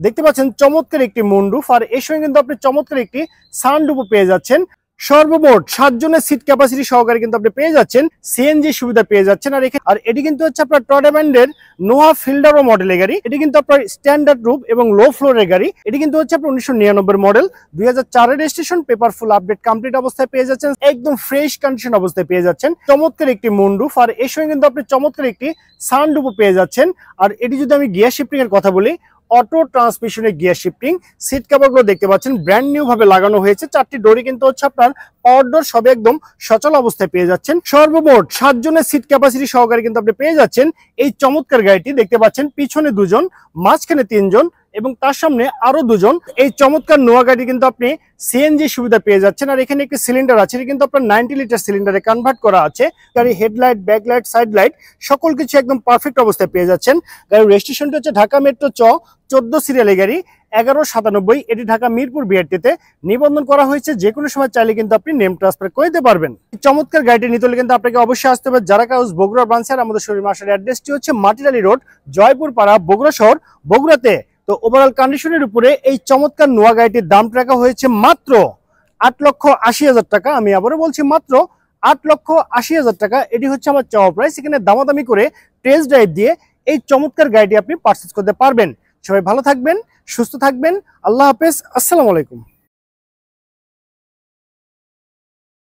দেখতে পাচ্ছেন চমৎকার একটি মুনরুফ, আর এর সঙ্গে কিন্তু আপনি চমৎকার একটি সানরুফও পেয়ে যাচ্ছেন। সর্বমোট 7 জনের সিট ক্যাপাসিটি সহকারে কিন্তু আপনি পেয়ে যাচ্ছেন, সিএনজি সুবিধা পেয়ে যাচ্ছেন। আর এটি কিন্তু হচ্ছে আপনার টয়োটা ব্র্যান্ডের নোয়া ফিল্ডারো মডেলের গাড়ি। এটি কিন্তু আপনার স্ট্যান্ডার্ড রুফ এবং লো ফ্লোরের গাড়ি। এটি কিন্তু হচ্ছে আপনার 1999 মডেল, 2004 এর registration, paper full update complete অবস্থায় পেয়ে যাচ্ছেন, একদম ফ্রেশ কন্ডিশন অবস্থায় পেয়ে যাচ্ছেন। চমৎকার একটি মুনরুফ, আর এর সঙ্গে কিন্তু আপনি চমৎকার একটি সানরুফও পেয়ে যাচ্ছেন। আর এটি যদি আমি গিয়ার শিফটিং এর কথা বলি, অটো ট্রান্সমিশনের গিয়ার শিফটিং। সিট কভারগুলো দেখতে পাচ্ছেন ব্র্যান্ড নিউ ভাবে লাগানো হয়েছে। 4টি ডোরই কিন্তু হচ্ছে আপনার পাওয়ার ডোর, সবে একদম সচল অবস্থায় পেয়ে যাচ্ছেন। সর্বমোট 7 জনের সিট ক্যাপাসিটি সহকারে কিন্তু আপনি পেয়ে যাচ্ছেন এই চমৎকার গাড়িটি। দেখতে পাচ্ছেন পিছনে 2 জন, মাঝখানে 3 জন এবং তার সামনে আরো 2 জন। এই চমৎকার নোয়া গাড়ি কিন্তু আপনি সিএনজি সুবিধা পেয়ে যাচ্ছেন। আর এখানে একটি সিলিন্ডার আছে, এটা কিন্তু আপনার 90 লিটার সিলিন্ডারে কনভার্ট করা আছে। গাড়ি হেডলাইট, ব্যাকলাইট, সাইড লাইট সকল কিছু একদম পারফেক্ট অবস্থায় পেয়ে যাচ্ছেন। গাড়ির রেজিস্ট্রেশনটি হচ্ছে ঢাকা মেট্রো 14 সিরিয়ালের গাড়ি, 1197। এটি ঢাকা মিরপুর বিআরটিতে নিবন্ধন করা হয়েছে। যে কোনো সময় চাইলে কিন্তু আপনি নেম ট্রান্সফার করে দিতে পারবেন। চমৎকার গাড়িটি নিতে হলে কিন্তু আপনাকে অবশ্যই আসতে হবে জারাকা হাউস বগুড়া ব্রাঞ্চে। আর আমাদের শোরুম আসার অ্যাড্রেসটি হচ্ছে মাটিরালি রোড, জয়পুর পাড়া, বগুড়া শহর, বগুড়াতে। তো ওভারঅল কন্ডিশনের উপরে এই চমৎকার নোয়া গাড়িটির দাম রাখা হয়েছে মাত্র 8,80,000 টাকা। আমি আবারও বলছি মাত্র 8,80,000 টাকা। এটি হচ্ছে আমার চাওয়া প্রাইস। এখানে দামাদামি করে টেস্ট ড্রাইভ দিয়ে এই চমৎকার গাড়িটি আপনি পারচেজ করতে পারবেন। সবাই ভালো থাকবেন, সুস্থ থাকবেন। আল্লাহ হাফেজ, আসসালামু আলাইকুম।